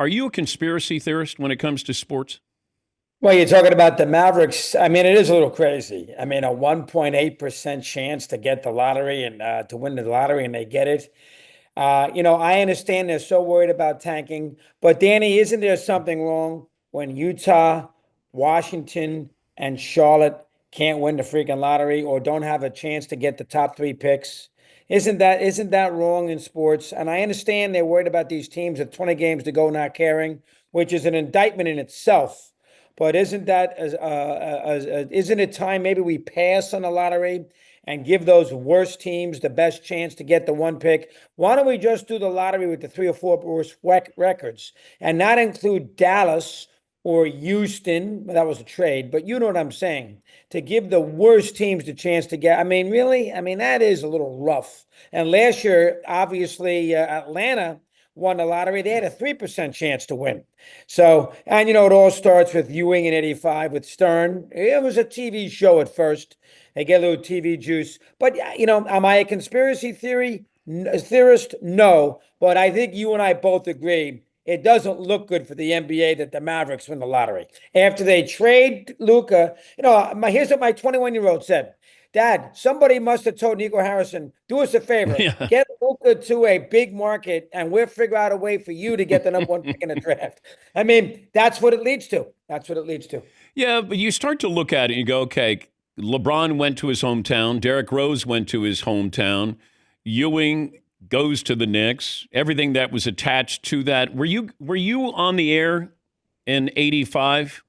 Are you a conspiracy theorist when it comes to sports? Well, you're talking about the Mavericks. I mean, it is a little crazy. I mean, a 1.8% chance to get the lottery and to win the lottery, and they get it. I understand they're so worried about tanking, but Danny, isn't there something wrong when Utah, Washington, and Charlotte can't win the freaking lottery or don't have a chance to get the top three picks? Isn't that wrong in sports? And I understand they're worried about these teams with 20 games to go not caring, which is an indictment in itself. But isn't it time maybe we pass on the lottery and give those worst teams the best chance to get the one pick? Why don't we just do the lottery with the three or four worst records and not include Dallas or Houston? Well, that was a trade, but you know what I'm saying. To give the worst teams the chance to get, I mean, really? I mean, that is a little rough. And last year, obviously, Atlanta won the lottery. They had a 3% chance to win. So, and it all starts with Ewing in 85 with Stern. It was a TV show at first. They get a little TV juice. But, am I a conspiracy theorist? No. But I think you and I both agree it doesn't look good for the NBA that the Mavericks win the lottery. After they trade Luka, here's what my 21-year-old said. Dad, somebody must have told Nico Harrison, do us a favor, Yeah. get Luka to a big market, and we'll figure out a way for you to get the number one pick in the draft. I mean, that's what it leads to. That's what it leads to. Yeah, but you start to look at it and you go, okay, LeBron went to his hometown. Derrick Rose went to his hometown. Ewing goes to the Knicks. Everything that was attached to that. Were you on the air in '85?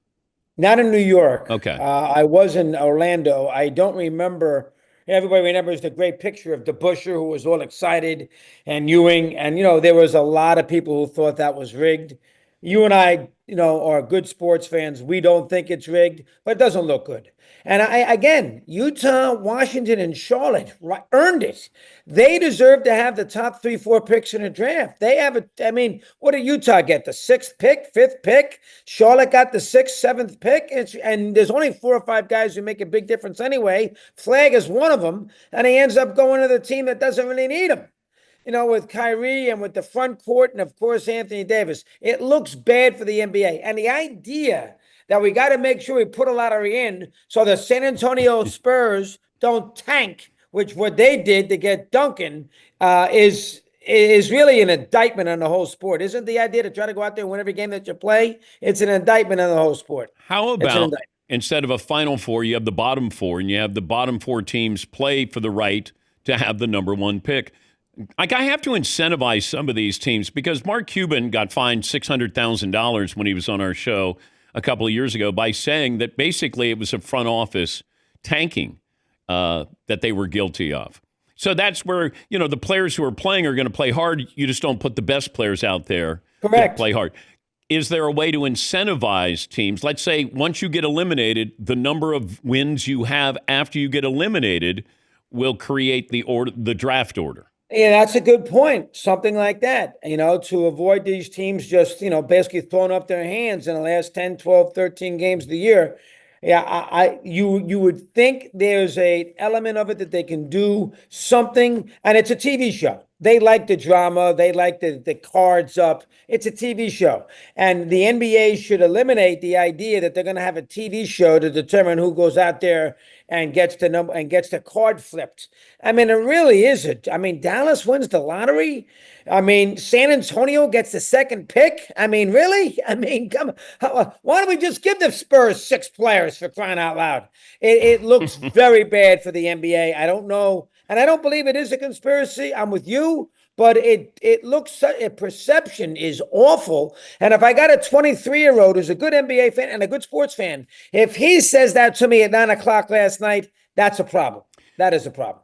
Not in New York. Okay. I was in Orlando. I don't remember. Everybody remembers the great picture of DeBuscher, who was all excited, and Ewing. And, there was a lot of people who thought that was rigged. You and I, are good sports fans. We don't think it's rigged, but it doesn't look good. And again, Utah, Washington, and Charlotte earned it. They deserve to have the top 3, 4 picks in the draft. They have I mean, what did Utah get? The sixth pick, fifth pick? Charlotte got the sixth, seventh pick. And there's only 4 or 5 guys who make a big difference anyway. Flag is one of them. And he ends up going to the team that doesn't really need him. With Kyrie and with the front court and, of course, Anthony Davis. It looks bad for the NBA. And the idea that we got to make sure we put a lottery in so the San Antonio Spurs don't tank, which what they did to get Duncan, is really an indictment on the whole sport. Isn't the idea to try to go out there and win every game that you play? It's an indictment on the whole sport. How about instead of a Final Four, you have the bottom 4, and you have the bottom 4 teams play for the right to have the number 1 pick? Like, I have to incentivize some of these teams because Mark Cuban got fined $600,000 when he was on our show a couple of years ago by saying that basically it was a front office tanking that they were guilty of. So that's where, the players who are playing are going to play hard. You just don't put the best players out there Correct. to play hard. Is there a way to incentivize teams? Let's say once you get eliminated, the number of wins you have after you get eliminated will create the draft order. Yeah, that's a good point. Something like that, to avoid these teams just, basically throwing up their hands in the last 10, 12, 13 games of the year. Yeah, you would think there's a element of it that they can do something, and it's a TV show. They like the drama. They like the cards up. It's a TV show. And the NBA should eliminate the idea that they're going to have a TV show to determine who goes out there and gets the number and gets the card flipped. I mean, it really isn't. I mean, Dallas wins the lottery. I mean, San Antonio gets the second pick. I mean, really? I mean, come on. Why don't we just give the Spurs 6 players, for crying out loud? It looks very bad for the NBA. I don't know. And I don't believe it is a conspiracy. I'm with you. But it looks, perception is awful. And if I got a 23-year-old who's a good NBA fan and a good sports fan, if he says that to me at 9 o'clock last night, that's a problem. That is a problem.